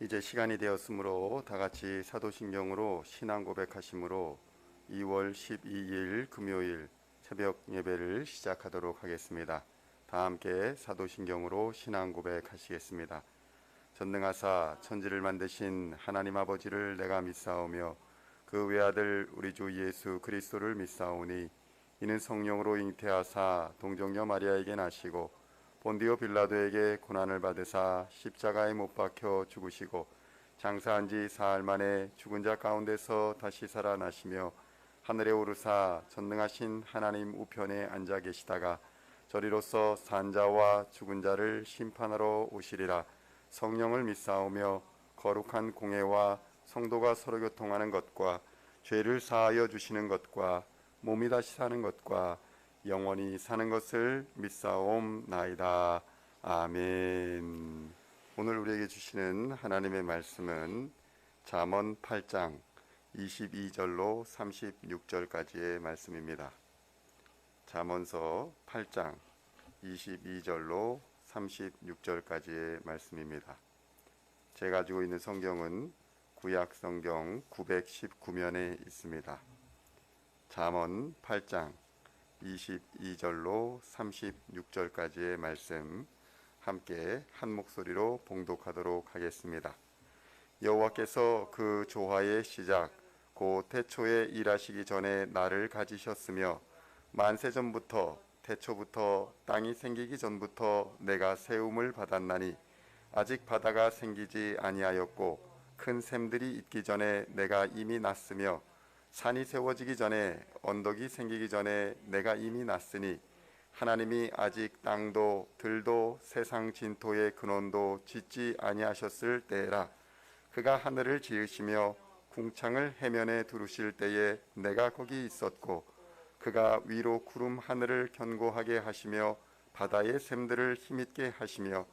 이제 시간이 되었으므로 다 같이 사도신경으로 신앙 고백하심으로 2월 12일 금요일 새벽 예배를 시작하도록 하겠습니다. 다 함께 사도신경으로 신앙 고백하시겠습니다. 전능하사 천지를 만드신 하나님 아버지를 내가 믿사오며 그 외아들 우리 주 예수 그리스도를 믿사오니 이는 성령으로 잉태하사 동정녀 마리아에게 나시고 본디오 빌라도에게 고난을 받으사 십자가에 못 박혀 죽으시고 장사한 지 사흘 만에 죽은 자 가운데서 다시 살아나시며 하늘에 오르사 전능하신 하나님 우편에 앉아 계시다가 저리로서 산 자와 죽은 자를 심판하러 오시리라. 성령을 믿사오며 거룩한 공회와 성도가 서로 교통하는 것과 죄를 사하여 주시는 것과 몸이 다시 사는 것과 영원히 사는 것을 믿사옵나이다. 아멘. 오늘 우리에게 주시는 하나님의 말씀은 잠언 8장 22절로 36절까지의 말씀입니다. 잠언서 8장 22절로 36절까지의 말씀입니다. 제가 가지고 있는 성경은 구약 성경 919면에 있습니다. 잠언 8장 22절로 36절까지의 말씀 함께 한 목소리로 봉독하도록 하겠습니다. 여호와께서 그 조화의 시작 곧 태초에 일하시기 전에 나를 가지셨으며 만세 전부터 태초부터 땅이 생기기 전부터 내가 세움을 받았나니 아직 바다가 생기지 아니하였고 큰 샘들이 있기 전에 내가 이미 났으며 산이 세워지기 전에 언덕이 생기기 전에 내가 이미 났으니 하나님이 아직 땅도 들도 세상 진토의 근원도 짓지 아니하셨을 때라. 그가 하늘을 지으시며 궁창을 해면에 두르실 때에 내가 거기 있었고 그가 위로 구름 하늘을 견고하게 하시며 바다의 샘들을 힘있게 하시며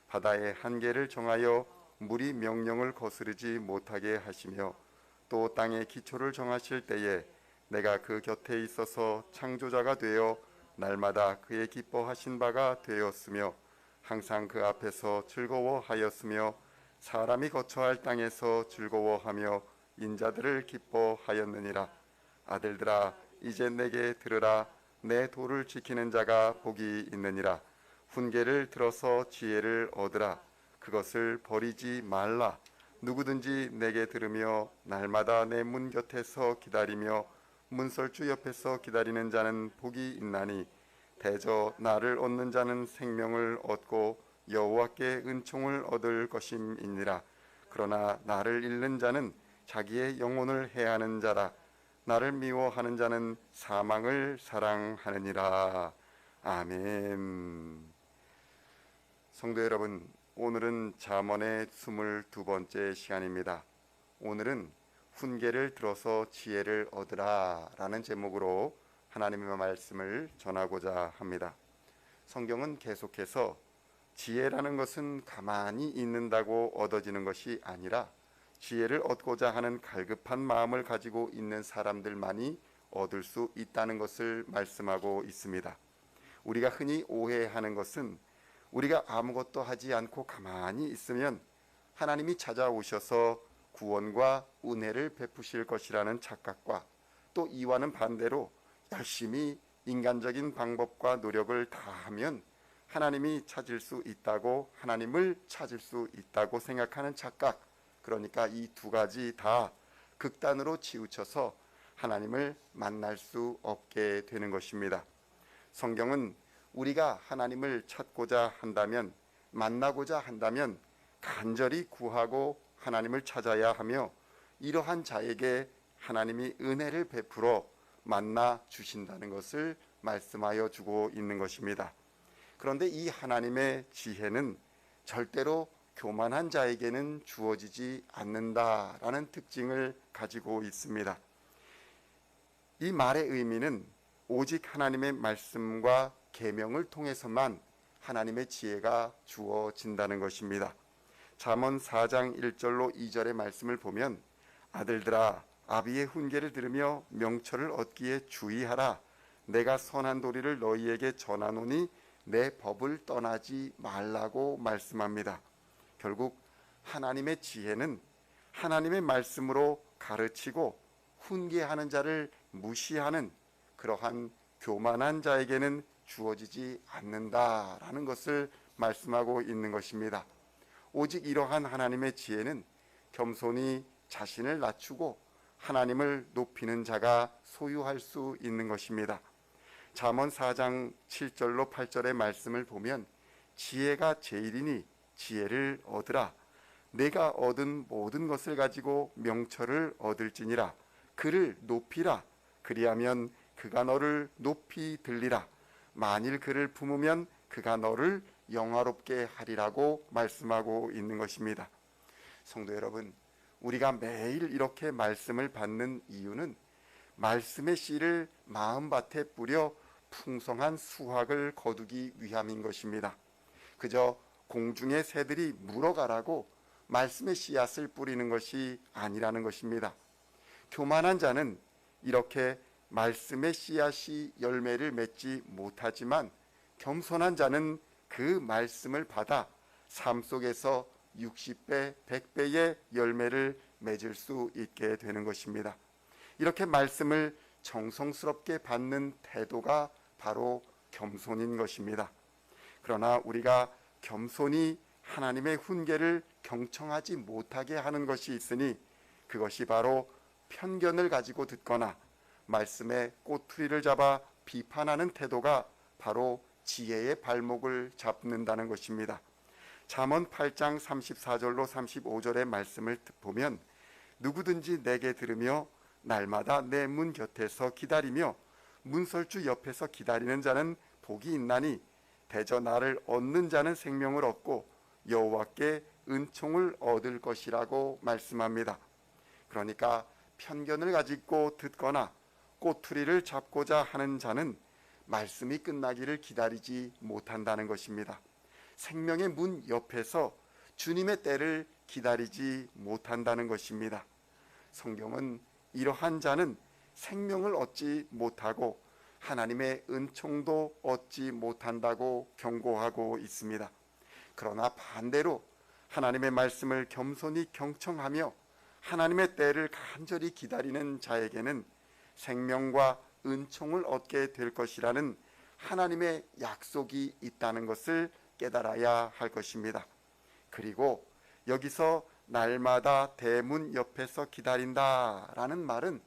바다의 한계를 정하여 물이 명령을 거스르지 못하게 하시며 또 땅의 기초를 정하실 때에 내가 그 곁에 있어서 창조자가 되어 날마다 그의 기뻐하신 바가 되었으며 항상 그 앞에서 즐거워하였으며 사람이 거처할 땅에서 즐거워하며 인자들을 기뻐하였느니라. 아들들아 이제 내게 들으라. 내 도를 지키는 자가 복이 있느니라. 훈계를 들어서 지혜를 얻으라. 그것을 버리지 말라. 누구든지 내게 들으며 날마다 내 문 곁에서 기다리며 문설주 옆에서 기다리는 자는 복이 있나니 대저 나를 얻는 자는 생명을 얻고 여호와께 은총을 얻을 것임이니라. 그러나 나를 잃는 자는 자기의 영혼을 해하는 자라. 나를 미워하는 자는 사망을 사랑하느니라. 아멘. 성도 여러분, 오늘은 잠언의 22번째 시간입니다. 오늘은 훈계를 들어서 지혜를 얻으라 라는 제목으로 하나님의 말씀을 전하고자 합니다. 성경은 계속해서 지혜라는 것은 가만히 있는다고 얻어지는 것이 아니라 지혜를 얻고자 하는 갈급한 마음을 가지고 있는 사람들만이 얻을 수 있다는 것을 말씀하고 있습니다. 우리가 흔히 오해하는 것은 우리가 아무것도 하지 않고 가만히 있으면 하나님이 찾아오셔서 구원과 은혜를 베푸실 것이라는 착각과 또 이와는 반대로 열심히 인간적인 방법과 노력을 다하면 하나님이 찾을 수 있다고, 하나님을 찾을 수 있다고 생각하는 착각, 그러니까 이 두 가지 다 극단으로 치우쳐서 하나님을 만날 수 없게 되는 것입니다. 성경은 우리가 하나님을 찾고자 한다면, 만나고자 한다면 간절히 구하고 하나님을 찾아야 하며 이러한 자에게 하나님이 은혜를 베풀어 만나 주신다는 것을 말씀하여 주고 있는 것입니다. 그런데 이 하나님의 지혜는 절대로 교만한 자에게는 주어지지 않는다라는 특징을 가지고 있습니다. 이 말의 의미는 오직 하나님의 말씀과 계명을 통해서만 하나님의 지혜가 주어진다는 것입니다. 잠언 4장 1절로 2절의 말씀을 보면 아들들아 아비의 훈계를 들으며 명철을 얻기에 주의하라. 내가 선한 도리를 너희에게 전하노니 내 법을 떠나지 말라고 말씀합니다. 결국 하나님의 지혜는 하나님의 말씀으로 가르치고 훈계하는 자를 무시하는 그러한 교만한 자에게는 주어지지 않는다라는 것을 말씀하고 있는 것입니다. 오직 이러한 하나님의 지혜는 겸손히 자신을 낮추고 하나님을 높이는 자가 소유할 수 있는 것입니다. 잠언 4장 7절로 8절의 말씀을 보면 지혜가 제일이니 지혜를 얻으라. 내가 얻은 모든 것을 가지고 명철을 얻을지니라. 그를 높이라. 그리하면 그가 너를 높이 들리라. 만일 그를 품으면 그가 너를 영화롭게 하리라고 말씀하고 있는 것입니다. 성도 여러분, 우리가 매일 이렇게 말씀을 받는 이유는 말씀의 씨를 마음밭에 뿌려 풍성한 수확을 거두기 위함인 것입니다. 그저 공중의 새들이 물어가라고 말씀의 씨앗을 뿌리는 것이 아니라는 것입니다. 교만한 자는 이렇게 말씀의 씨앗이 열매를 맺지 못하지만 겸손한 자는 그 말씀을 받아 삶 속에서 60배, 100배의 열매를 맺을 수 있게 되는 것입니다. 이렇게 말씀을 정성스럽게 받는 태도가 바로 겸손인 것입니다. 그러나 우리가 겸손히 하나님의 훈계를 경청하지 못하게 하는 것이 있으니 그것이 바로 편견을 가지고 듣거나 말씀의 꼬투리를 잡아 비판하는 태도가 바로 지혜의 발목을 잡는다는 것입니다. 잠언 8장 34절로 35절의 말씀을 보면 누구든지 내게 들으며 날마다 내 문 곁에서 기다리며 문설주 옆에서 기다리는 자는 복이 있나니 대저 나를 얻는 자는 생명을 얻고 여호와께 은총을 얻을 것이라고 말씀합니다. 그러니까 편견을 가지고 듣거나 꼬투리를 잡고자 하는 자는 말씀이 끝나기를 기다리지 못한다는 것입니다. 생명의 문 옆에서 주님의 때를 기다리지 못한다는 것입니다. 성경은 이러한 자는 생명을 얻지 못하고 하나님의 은총도 얻지 못한다고 경고하고 있습니다. 그러나 반대로 하나님의 말씀을 겸손히 경청하며 하나님의 때를 간절히 기다리는 자에게는 생명과 은총을 얻게 될 것이라는 하나님의 약속이 있다는 것을 깨달아야 할 것입니다. 그리고 여기서 날마다 대문 옆에서 기다린다라는 말은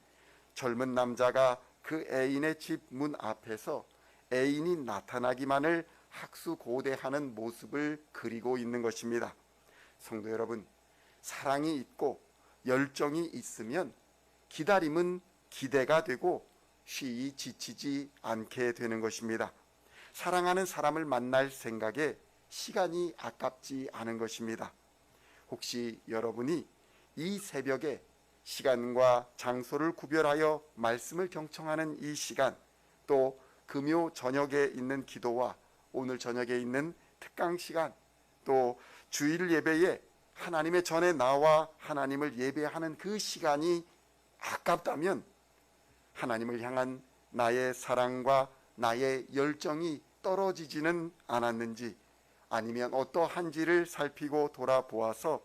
젊은 남자가 그 애인의 집 문 앞에서 애인이 나타나기만을 학수고대하는 모습을 그리고 있는 것입니다. 성도 여러분, 사랑이 있고 열정이 있으면 기다림은 기대가 되고 쉬이 지치지 않게 되는 것입니다. 사랑하는 사람을 만날 생각에 시간이 아깝지 않은 것입니다. 혹시 여러분이 이 새벽에 시간과 장소를 구별하여 말씀을 경청하는 이 시간, 또 금요 저녁에 있는 기도와 오늘 저녁에 있는 특강 시간, 또 주일 예배에 하나님의 전에 나와 하나님을 예배하는 그 시간이 아깝다면 하나님을 향한 나의 사랑과 나의 열정이 떨어지지는 않았는지, 아니면 어떠한지를 살피고 돌아보아서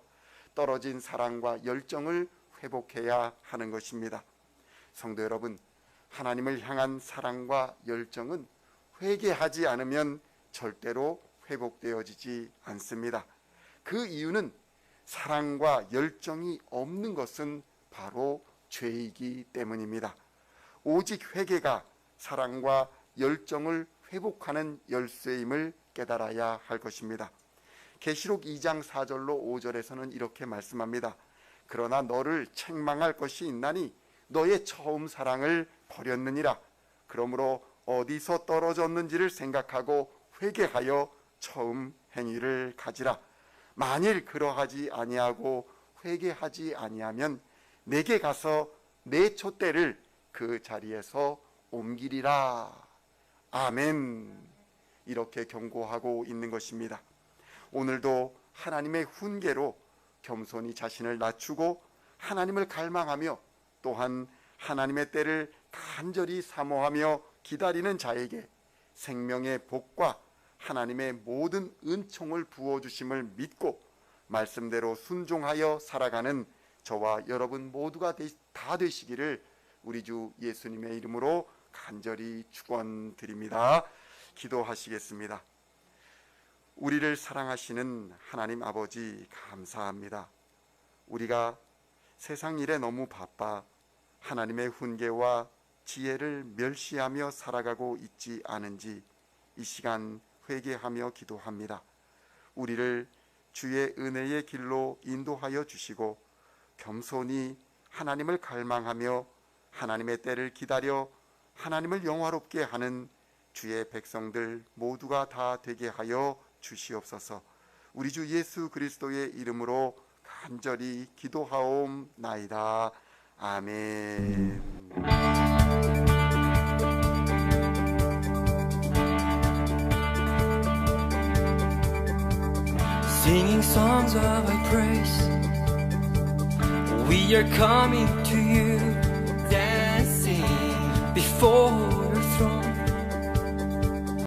떨어진 사랑과 열정을 회복해야 하는 것입니다. 성도 여러분, 하나님을 향한 사랑과 열정은 회개하지 않으면 절대로 회복되어지지 않습니다. 그 이유는 사랑과 열정이 없는 것은 바로 죄이기 때문입니다. 오직 회개가 사랑과 열정을 회복하는 열쇠임을 깨달아야 할 것입니다. 계시록 2장 4절로 5절에서는 이렇게 말씀합니다. 그러나 너를 책망할 것이 있나니 너의 처음 사랑을 버렸느니라. 그러므로 어디서 떨어졌는지를 생각하고 회개하여 처음 행위를 가지라. 만일 그러하지 아니하고 회개하지 아니하면 내게 가서 내 촛대를 그 자리에서 옮기리라. 아멘. 이렇게 경고하고 있는 것입니다. 오늘도 하나님의 훈계로 겸손히 자신을 낮추고 하나님을 갈망하며 또한 하나님의 때를 간절히 사모하며 기다리는 자에게 생명의 복과 하나님의 모든 은총을 부어주심을 믿고 말씀대로 순종하여 살아가는 저와 여러분 모두가 다 되시기를 우리 주 예수님의 이름으로 간절히 축원드립니다. 기도하시겠습니다. 우리를 사랑하시는 하나님 아버지 감사합니다. 우리가 세상 일에 너무 바빠 하나님의 훈계와 지혜를 멸시하며 살아가고 있지 않은지 이 시간 회개하며 기도합니다. 우리를 주의 은혜의 길로 인도하여 주시고 겸손히 하나님을 갈망하며 하나님의 때를 기다려 하나님을 영화롭게 하는 주의 백성들 모두가 다 되게 하여 주시옵소서. 우리 주 예수 그리스도의 이름으로 간절히 기도하옵나이다. 아멘. Singing songs of thy praise, we are coming to you.